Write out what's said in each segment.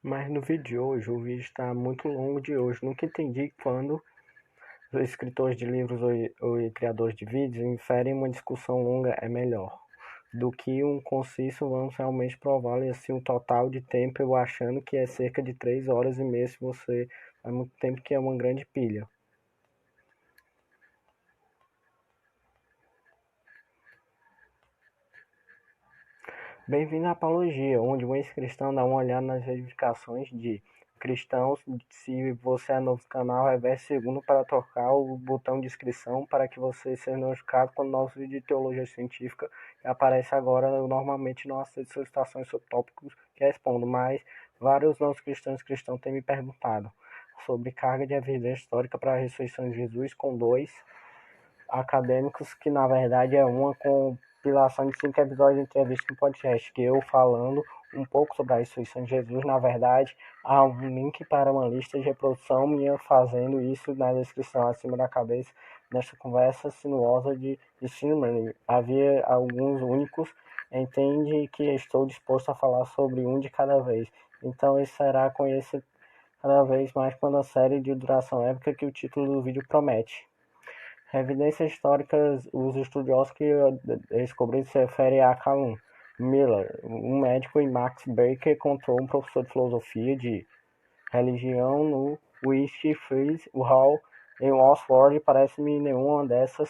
Mas no vídeo de hoje, o vídeo está muito longo de hoje. Nunca entendi quando os escritores de livros ou criadores de vídeos inferem uma discussão longa é melhor do que um conciso. Vamos realmente provar e assim um total de tempo eu achando que é cerca de 3 horas e meia se você há muito tempo que é uma grande pilha. Bem-vindo à Apologia, onde um ex-cristão dá uma olhada nas verificações de cristãos. Se você é novo no canal, reverte segundo para tocar o botão de inscrição para que você seja notificado quando nosso vídeo de teologia científica aparece agora. Eu normalmente não aceito solicitações sobre tópicos que respondo, mas vários novos cristãos têm me perguntado sobre carga de evidência histórica para a ressurreição de Jesus com dois acadêmicos, que na verdade é uma compilação de 5 episódios de entrevista no podcast, que eu falando um pouco sobre a ressurreição de Jesus. Na verdade, há um link para uma lista de reprodução minha fazendo isso na descrição acima da cabeça, nesta conversa sinuosa de Simon. Havia alguns únicos, entende que estou disposto a falar sobre um de cada vez. Então, esse será conhecido cada vez mais quando a série de duração épica que o título do vídeo promete. Evidências históricas, os estudiosos que descobriram se referem a Callum Miller, um médico, e Max Baker Control, um professor de filosofia de religião no Free Hall em Oxford. Parece-me nenhuma dessas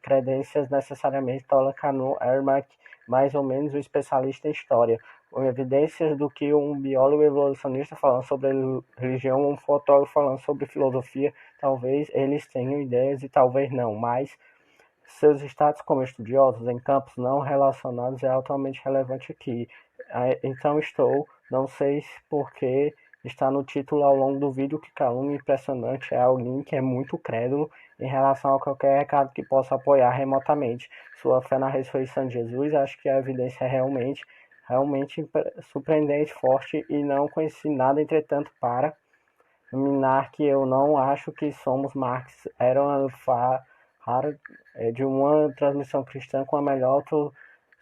credências necessariamente torna Callum Ermac mais ou menos um especialista em história, com evidências do que um biólogo evolucionista falando sobre religião ou um fotógrafo falando sobre filosofia. Talvez eles tenham ideias e talvez não, mas seus status como estudiosos em campos não relacionados é altamente relevante aqui. Então não sei porque está no título ao longo do vídeo que calúnia impressionante é alguém que é muito crédulo em relação a qualquer recado que possa apoiar remotamente sua fé na ressurreição de Jesus. Acho que a evidência é realmente surpreendente, forte, e não conheci nada, entretanto, para minar que eu não acho que somos Marx era uma de uma transmissão cristã com a melhor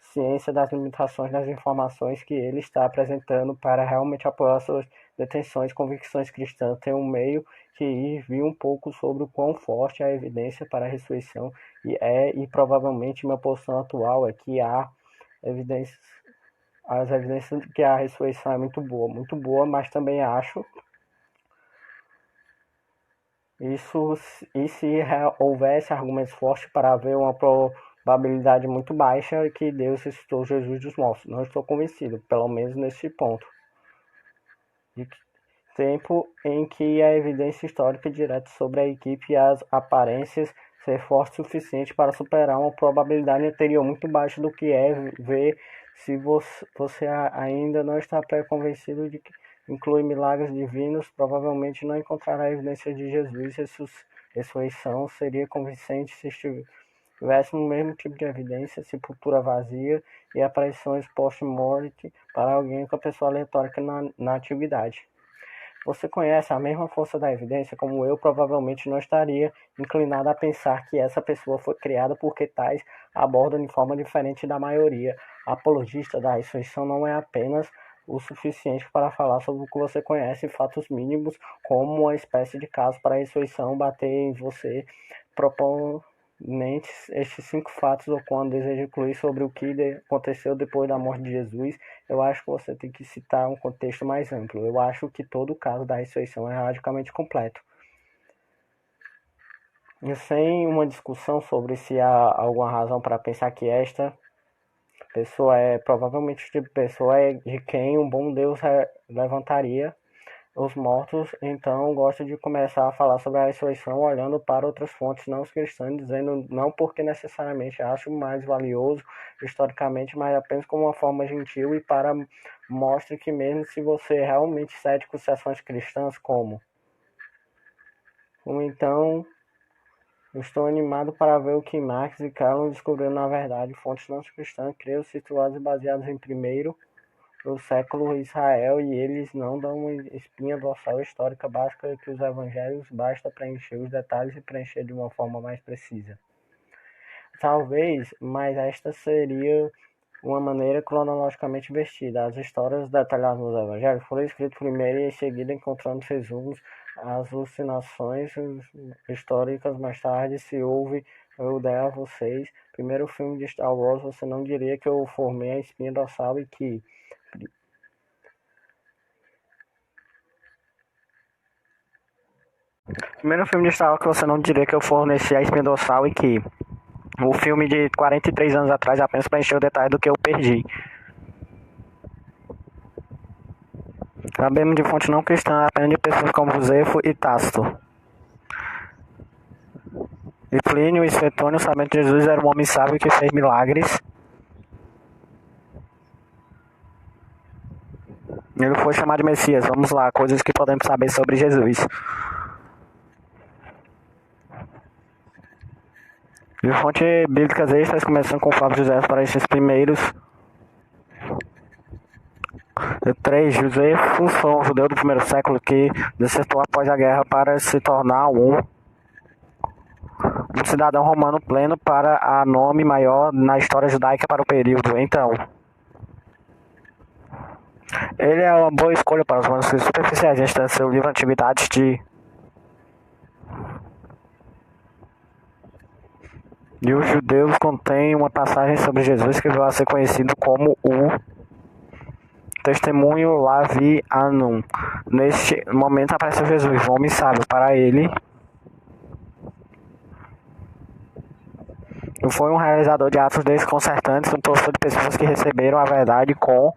ciência das limitações das informações que ele está apresentando para realmente apoiar suas detenções, convicções cristãs. Tem um meio que ir vir um pouco sobre o quão forte é a evidência para a ressurreição e provavelmente minha posição atual é que há evidências, as evidências de que a ressurreição é muito boa, mas também acho isso, e se houvesse argumentos fortes para haver uma probabilidade muito baixa que Deus ressuscitou Jesus dos mortos. Não estou convencido, pelo menos nesse ponto. De tempo em que a evidência histórica direta sobre a equipe e as aparências ser forte o suficiente para superar uma probabilidade anterior muito baixa do que é ver. Se você ainda não está pré-convencido de que inclui milagres divinos, provavelmente não encontrará evidência de Jesus. Ressurreição seria convincente se tivéssemos o mesmo tipo de evidência, sepultura vazia e aparições post-morte para alguém com a pessoa aleatória na antiguidade. Você conhece a mesma força da evidência como eu, provavelmente não estaria inclinado a pensar que essa pessoa foi criada porque tais abordam de forma diferente da maioria. A apologista da ressurreição não é apenas o suficiente para falar sobre o que você conhece, fatos mínimos, como uma espécie de caso para a ressurreição bater em você, propõe estes 5 fatos, ou quando deseja incluir sobre o que aconteceu depois da morte de Jesus. Eu acho que você tem que citar um contexto mais amplo. Eu acho que todo o caso da ressurreição é radicalmente completo. E sem uma discussão sobre se há alguma razão para pensar que esta pessoa provavelmente o tipo de pessoa de quem um bom Deus levantaria os mortos. Então gosto de começar a falar sobre a ressurreição olhando para outras fontes não cristãs, dizendo não porque necessariamente acho mais valioso historicamente, mas apenas como uma forma gentil e para mostre que mesmo se você é realmente cético se as fontes cristãs então estou animado para ver o que Marx e Carlos descobriram na verdade. Fontes não cristãs, creio, situadas e baseadas em primeiro do século Israel, e eles não dão uma espinha dorsal histórica básica que os evangelhos, basta preencher os detalhes e preencher de uma forma mais precisa. Talvez, mas esta seria uma maneira cronologicamente investida. As histórias detalhadas nos evangelhos foram escritas primeiro e em seguida encontrando resumos, as alucinações históricas mais tarde. Se houve, eu der a vocês, primeiro filme de Star Wars, você não diria que eu formei a espinha dorsal e que... Primeiro filme de Star Wars que você não diria que eu forneci a espinha dorsal e que o filme de 43 anos atrás apenas preencheu o detalhe do que eu perdi. Sabemos de fonte não cristã apenas de pessoas como Josefo e Tácito. E Plínio e Suetônio sabendo que Jesus era um homem sábio que fez milagres. Ele foi chamado de Messias. Vamos lá, coisas que podemos saber sobre Jesus. De fonte bíblicas extras, começando com Flávio José para esses primeiros 3. Josefo foi um judeu do primeiro século que desertou após a guerra para se tornar um cidadão romano pleno para a nome maior na história judaica para o período. Então, ele é uma boa escolha para os manuscritos superficiais. Este é seu livro Antiguidades de... E os judeus contêm uma passagem sobre Jesus que vai ser conhecido como o Testemunho Lavi-Anum. Neste momento apareceu Jesus, um homem sábio. Para ele, foi um realizador de atos desconcertantes, um professor de pessoas que receberam a verdade com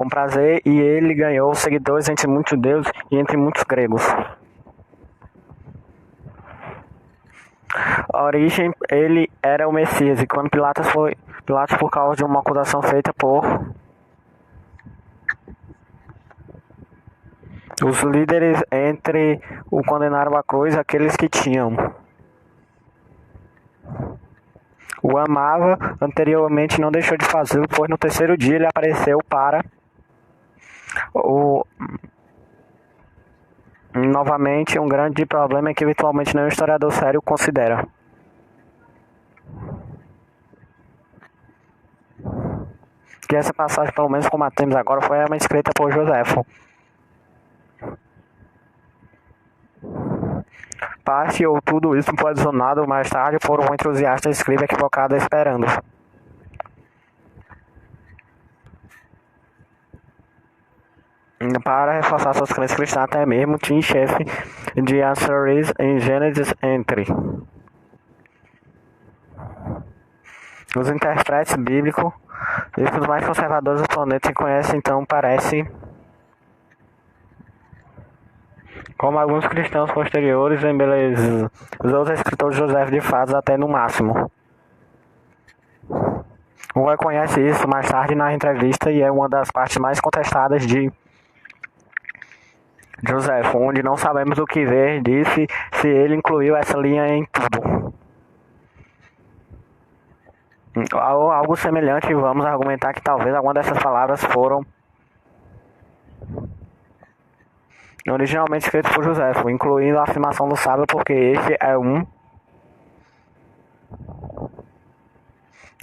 prazer, e ele ganhou seguidores entre muitos judeus e entre muitos gregos. A origem, ele era o Messias, e quando Pilatos, por causa de uma acusação feita por os líderes entre o condenaram à cruz, aqueles que tinham o amava anteriormente não deixou de fazê-lo, pois no terceiro dia ele apareceu para novamente. Um grande problema é que virtualmente nenhum historiador sério considera. Que essa passagem, pelo menos como a temos agora, foi realmente escrita por Josefo. Parte ou tudo isso foi adicionado mais tarde por um entusiasta escriba equivocado esperando. Para reforçar suas crenças cristãs, até mesmo tinha chefe de Assyrians em Gênesis entre os intérpretes bíblicos e os mais conservadores do planeta que conhecem, então parece como alguns cristãos posteriores embelezam os escritores de José de Fatos até no máximo. O reconhece isso mais tarde na entrevista e é uma das partes mais contestadas de José, onde não sabemos o que ver, disse se ele incluiu essa linha em tudo. Algo semelhante, vamos argumentar que talvez alguma dessas palavras foram originalmente escritas por José, incluindo a afirmação do sábio, porque esse é um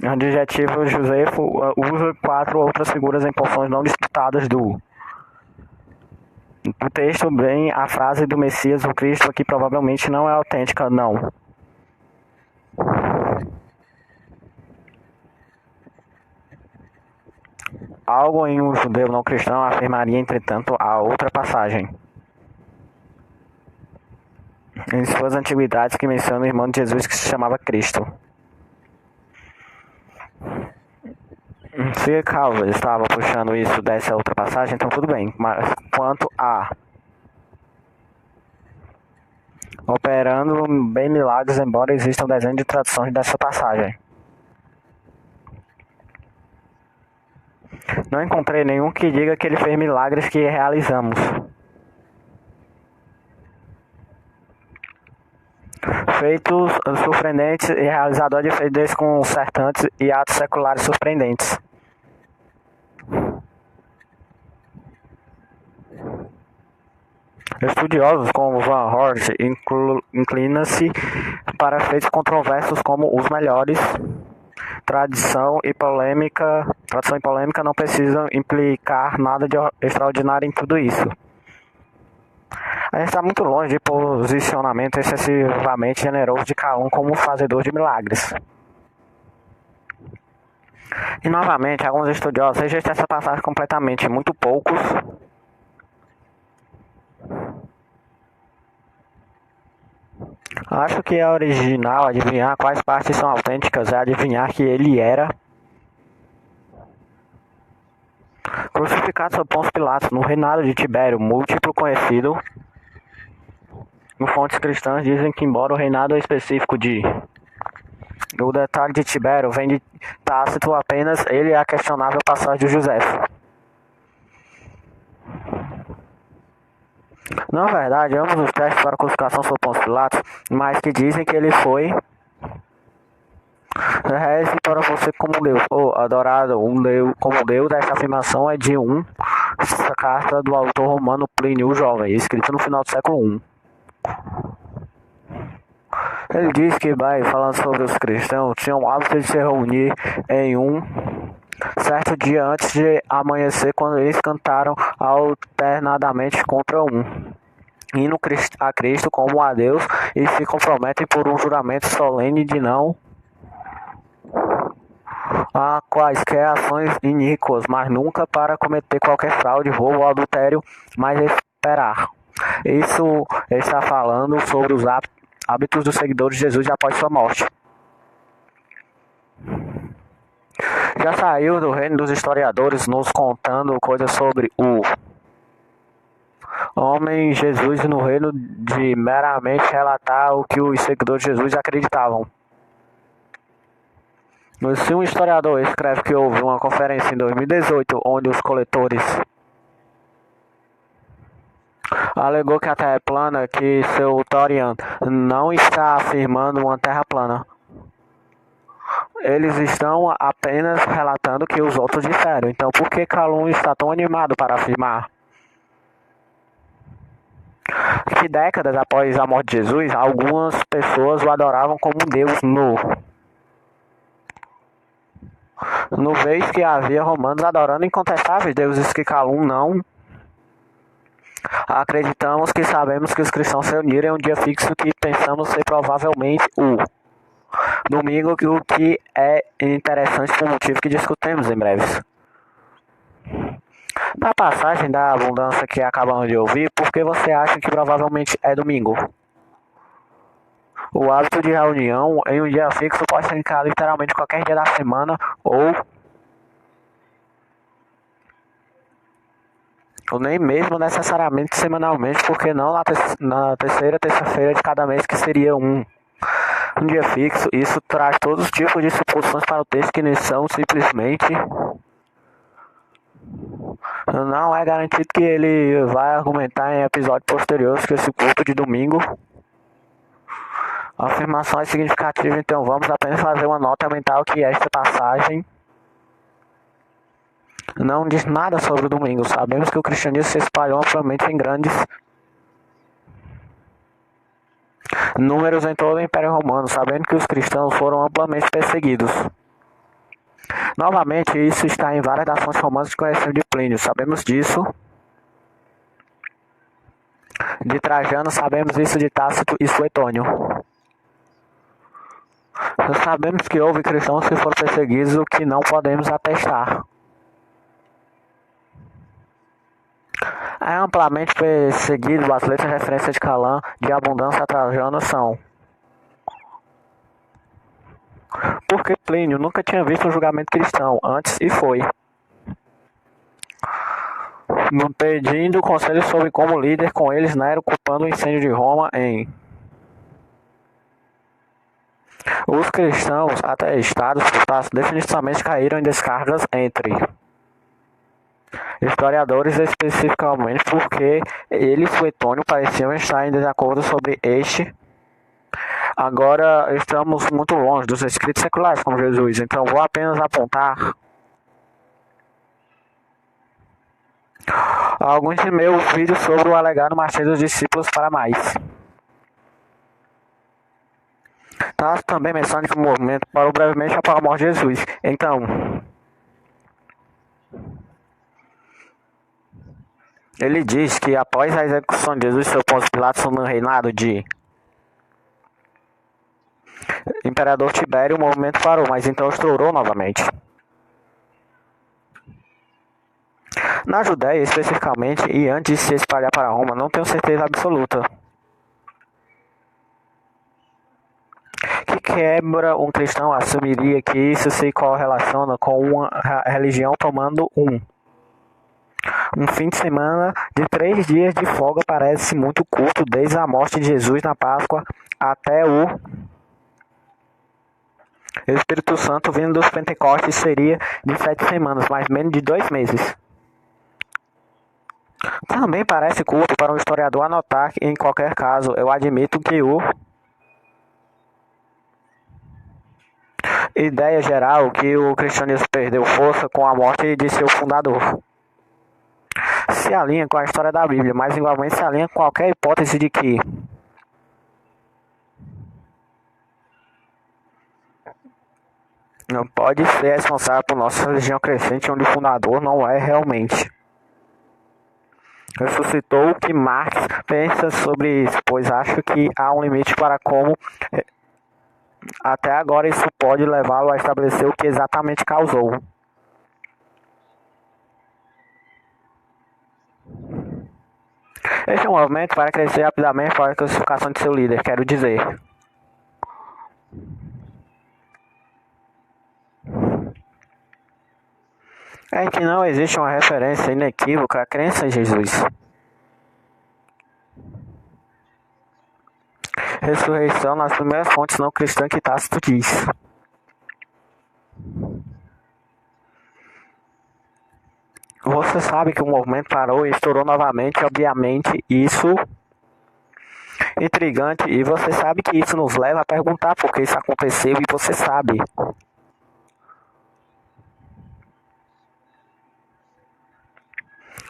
adjetivo. Josefo usa 4 outras figuras em porções não disputadas do texto, bem a frase do Messias, o Cristo, que provavelmente não é autêntica, não. Algo em um judeu não cristão afirmaria, entretanto, a outra passagem em suas antiguidades que menciona o irmão de Jesus que se chamava Cristo. Se Calvin estava puxando isso dessa outra passagem, então tudo bem. Mas quanto a operando bem milagres, embora existam dezenas de traduções dessa passagem, não encontrei nenhum que diga que ele fez milagres que realizamos. Feitos surpreendentes e realizador de feitos desconcertantes e atos seculares surpreendentes. Estudiosos como Van Hort inclinam-se para feitos controversos como os melhores tradição e polêmica não precisam implicar nada de extraordinário em tudo isso. A gente está muito longe de posicionamento excessivamente generoso de Calum como fazedor de milagres. E novamente, alguns estudiosos rejeitam essa passagem completamente, muito poucos acho que é original adivinhar quais partes são autênticas, é adivinhar que ele era crucificado sob Pôncio Pilatos no reinado de Tibério, múltiplo conhecido. Em fontes cristãs dizem que, embora o reinado específico o detalhe de Tibério vem de Tácito, apenas ele é a questionável passagem de José. Na verdade, ambos os testes para a crucificação sob Pôncio Pilatos, mas que dizem que ele foi reze para você como Deus, ou adorado como Deus. Essa afirmação é de essa carta do autor romano Plínio o Jovem, escrita no final do século I. Ele diz que, falando sobre os cristãos, tinham o hábito de se reunir em certo dia antes de amanhecer, quando eles cantaram alternadamente contra hino a Cristo como a Deus, e se comprometem por um juramento solene de não a quaisquer ações iníquas, mas nunca para cometer qualquer fraude, roubo ou adultério, mas esperar. Isso está falando sobre os hábitos dos seguidores de Jesus após sua morte. Já saiu do reino dos historiadores nos contando coisas sobre o homem Jesus no reino de meramente relatar o que os seguidores de Jesus acreditavam. Se um historiador escreve que houve uma conferência em 2018 onde os coletores alegou que a Terra é plana, que seu Torian não está afirmando uma Terra plana. Eles estão apenas relatando que os outros disseram. Então, por que Calum está tão animado para afirmar que décadas após a morte de Jesus, algumas pessoas o adoravam como Deus no vez que havia romanos adorando incontestáveis deuses que Calum não? Acreditamos que sabemos que os cristãos se uniram em um dia fixo que pensamos ser provavelmente o domingo, o que é interessante por motivo que discutiremos em breve. Na passagem da abundância que acabamos de ouvir, por que você acha que provavelmente é domingo? O hábito de reunião em um dia fixo pode significar literalmente qualquer dia da semana ou nem mesmo necessariamente semanalmente, porque não na terceira terça-feira de cada mês, que seria um dia fixo. Isso traz todos os tipos de suposições para o texto que nem são simplesmente. Não é garantido que ele vai argumentar em episódios posteriores que esse culto de domingo. A afirmação é significativa, então vamos apenas fazer uma nota mental que esta passagem não diz nada sobre o domingo. Sabemos que o cristianismo se espalhou amplamente em grandes números em todo o Império Romano, sabendo que os cristãos foram amplamente perseguidos. Novamente, isso está em várias das fontes romanas que conhecemos de Plínio. Sabemos disso de Trajano, sabemos isso de Tácito e Suetônio. Sabemos que houve cristãos que foram perseguidos, o que não podemos atestar. É amplamente perseguido. As letras de referência de Calã de abundância a Trajano são: porque Plínio nunca tinha visto um julgamento cristão antes e foi pedindo conselho sobre como líder com eles Nero, culpando o incêndio de Roma em os cristãos atestados por Tácito definitivamente caíram em descargas entre historiadores, especificamente porque ele e Suetônio pareciam estar em desacordo sobre este. Agora estamos muito longe dos escritos seculares como Jesus, então vou apenas apontar alguns de meus vídeos sobre o alegado martírio dos discípulos para mais. Tasso também menciona que o movimento parou brevemente após a morte de Jesus. Então, ele diz que após a execução de Jesus, seu Pôncio Pilatos no reinado de Imperador Tibério, o movimento parou, mas então estourou novamente. Na Judéia, especificamente, e antes de se espalhar para Roma, não tenho certeza absoluta. Que quebra um cristão assumiria que isso se correlaciona com uma religião tomando um fim de semana de 3 dias de folga parece muito curto, desde a morte de Jesus na Páscoa até o Espírito Santo vindo dos Pentecostes seria de 7 semanas, mais menos de 2 meses. Também parece curto para um historiador anotar que, em qualquer caso, eu admito que ideia geral que o cristianismo perdeu força com a morte de seu fundador se alinha com a história da Bíblia, mas igualmente se alinha com qualquer hipótese de que não pode ser responsável por nossa religião crescente, onde o fundador não é realmente. Ressuscitou o que Marx pensa sobre isso, pois acho que há um limite para como até agora isso pode levá-lo a estabelecer o que exatamente causou. Este é um movimento para crescer rapidamente para a classificação de seu líder, quero dizer. É que não existe uma referência inequívoca à crença em Jesus. Ressurreição nas primeiras fontes não cristãs que Tácito diz. Você sabe que o movimento parou e estourou novamente, obviamente, isso intrigante, e você sabe que isso nos leva a perguntar por que isso aconteceu, e você sabe.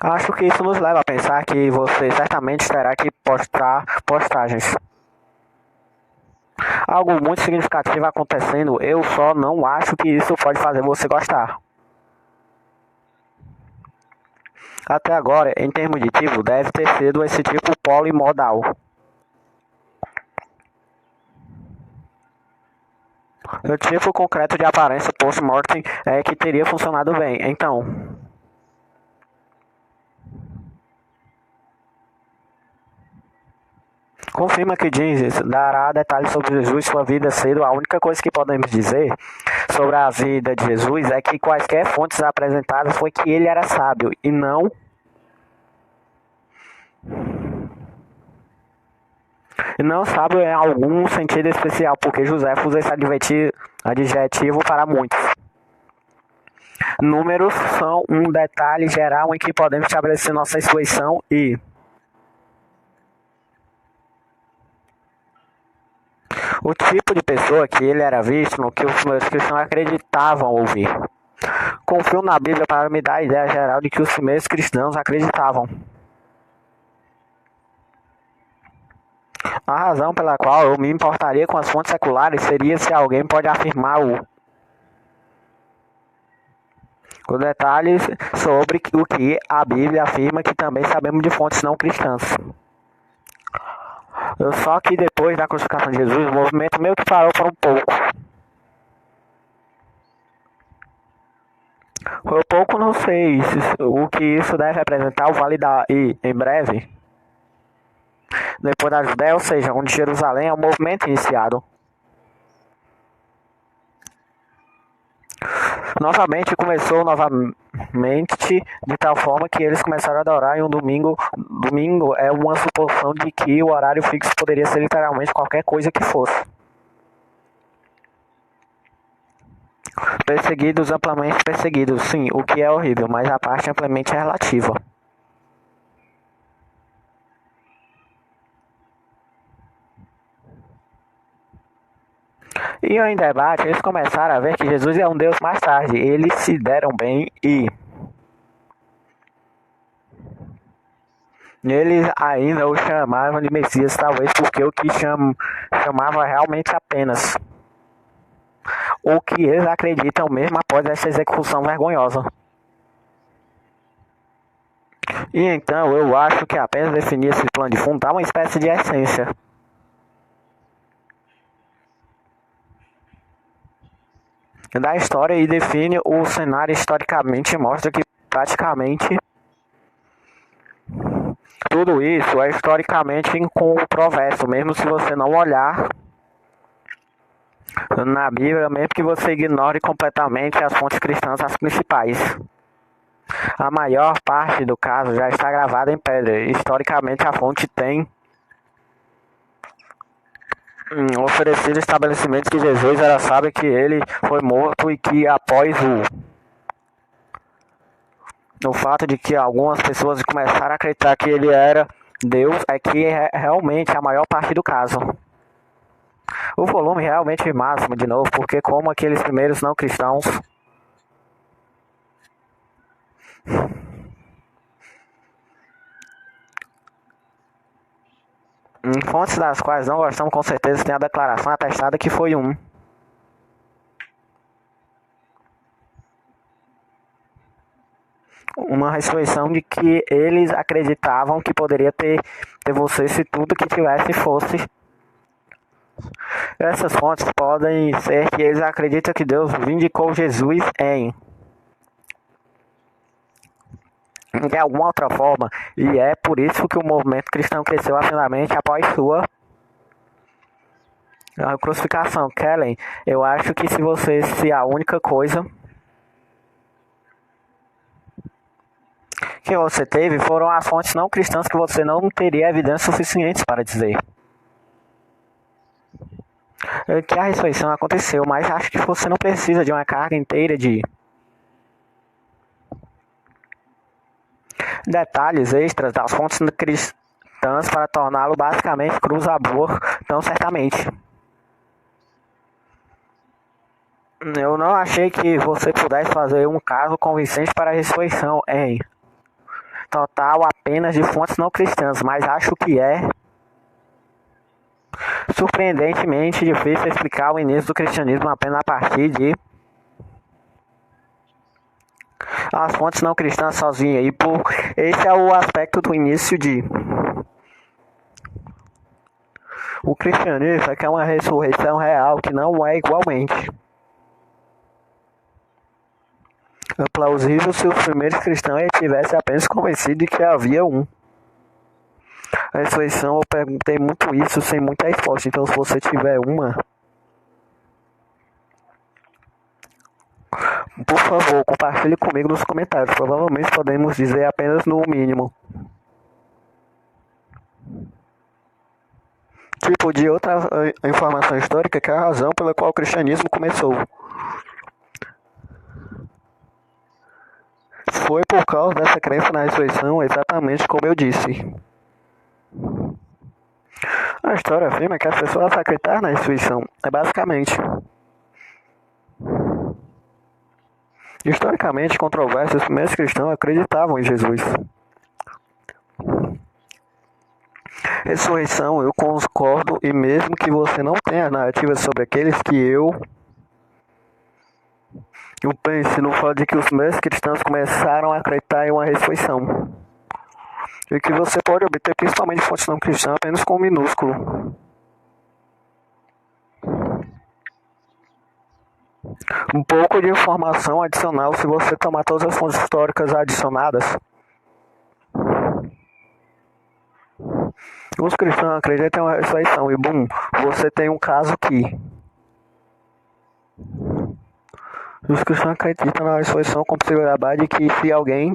Acho que isso nos leva a pensar que você certamente terá que postar postagens. Algo muito significativo acontecendo, eu só não acho que isso pode fazer você gostar. Até agora, em termos de tipo, deve ter sido esse tipo polimodal. O tipo concreto de aparência post-mortem é que teria funcionado bem. Então, confirma que Jesus dará detalhes sobre Jesus e sua vida cedo. A única coisa que podemos dizer sobre a vida de Jesus é que quaisquer fontes apresentadas foi que ele era sábio e não sábio em algum sentido especial, porque José usa esse adjetivo para muitos. Números são um detalhe geral em que podemos estabelecer nossa intuição e o tipo de pessoa que ele era visto no que os primeiros cristãos acreditavam ouvir. Confio na Bíblia para me dar a ideia geral de que os primeiros cristãos acreditavam. A razão pela qual eu me importaria com as fontes seculares seria se alguém pode afirmar os detalhes sobre o que a Bíblia afirma que também sabemos de fontes não cristãs. Só que depois da crucificação de Jesus, o movimento meio que parou por um pouco. Por pouco não sei o que isso deve representar, o Vale e em breve, depois da Judéia, ou seja, onde Jerusalém é o movimento iniciado. Novamente começou de tal forma que eles começaram a adorar em um domingo. Domingo é uma suposição de que o horário fixo poderia ser literalmente qualquer coisa que fosse. Perseguidos, amplamente perseguidos, sim, o que é horrível, mas a parte amplamente é relativa. E em debate, eles começaram a ver que Jesus é um Deus mais tarde. Eles se deram bem e Eles ainda o chamavam de Messias, talvez porque o que chamava realmente apenas o que eles acreditam mesmo após essa execução vergonhosa. E então eu acho que apenas definir esse plano de fundo dá uma espécie de essência da história e define o cenário historicamente, mostra que praticamente tudo isso é historicamente incontroverso, mesmo se você não olhar na Bíblia, mesmo que você ignore completamente as fontes cristãs, as principais. A maior parte do caso já está gravada em pedra. Historicamente, a fonte tem oferecido estabelecimentos que Jesus era sábio, que ele foi morto e que após o fato de que algumas pessoas começaram a acreditar que ele era Deus, é que é realmente a maior parte do caso. O volume realmente é máximo, de novo, porque como aqueles primeiros não cristãos em fontes das quais não gostamos, com certeza tem a declaração atestada que foi uma ressurreição de que eles acreditavam que poderia ter você se tudo que tivesse fosse. Essas fontes podem ser que eles acreditam que Deus vindicou Jesus de alguma outra forma, e é por isso que o movimento cristão cresceu rapidamente após sua crucificação. Kellen, eu acho que se a única coisa que você teve foram as fontes não cristãs, que você não teria evidências suficientes para dizer que a ressurreição aconteceu, mas acho que você não precisa de uma carga inteira de detalhes extras das fontes cristãs para torná-lo basicamente cruzador tão certamente. Eu não achei que você pudesse fazer um caso convincente para a ressurreição em total apenas de fontes não cristãs, mas acho que é surpreendentemente difícil explicar o início do cristianismo apenas a partir de as fontes não cristãs sozinhas. E esse é o aspecto do início de o cristianismo, é que é uma ressurreição real, que não é igualmente plausível se os primeiros cristãos tivessem apenas convencido de que havia a ressurreição. Eu perguntei muito isso sem muita resposta, então se você tiver uma, por favor, compartilhe comigo nos comentários. Provavelmente podemos dizer apenas no mínimo. Tipo de outra informação histórica, que é a razão pela qual o cristianismo começou. Foi por causa dessa crença na ressurreição, exatamente como eu disse. A história afirma que as pessoas acreditaram na ressurreição. É basicamente historicamente controverso, os primeiros cristãos acreditavam em Jesus. Ressurreição, eu concordo, e mesmo que você não tenha narrativas sobre aqueles que eu pense no fato de que os primeiros cristãos começaram a acreditar em uma ressurreição. E que você pode obter principalmente fontes não cristãs apenas com um minúsculo. Um pouco de informação adicional se você tomar todas as fontes históricas adicionadas. Os cristãos acreditam em uma ressurreição e bum, você tem um caso que os cristãos acreditam na ressurreição com possibilidade de que se alguém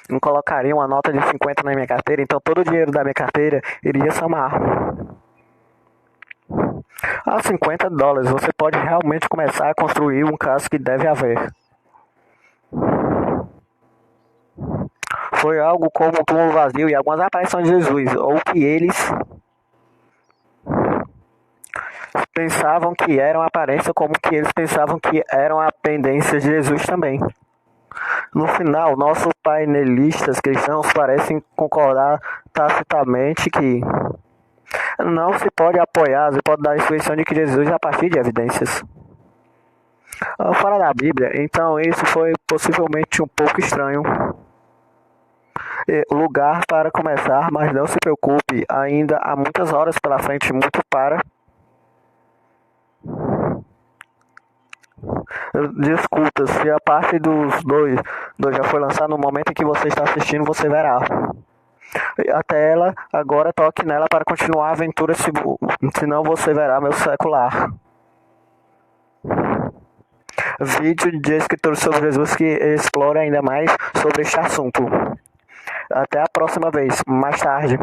não colocaria uma nota de 50 na minha carteira, então todo o dinheiro da minha carteira iria somar a $50. Você pode realmente começar a construir um caso que deve haver. Foi algo como um túmulo vazio e algumas aparições de Jesus, ou que eles pensavam que eram aparência, como que eles pensavam que eram a pendência de Jesus também. No final, nossos painelistas cristãos parecem concordar tacitamente que não se pode apoiar as hipóteses da ressurreição de que Jesus a partir de evidências fora da Bíblia. Então isso foi possivelmente um pouco estranho. Lugar para começar, mas não se preocupe, ainda há muitas horas pela frente, muito para. Discuta, se a parte dos dois já foi lançada no momento em que você está assistindo, você verá. A tela, agora toque nela para continuar a aventura, senão você verá meu secular. Vídeo de escritores sobre Jesus que explora ainda mais sobre este assunto. Até a próxima vez, mais tarde.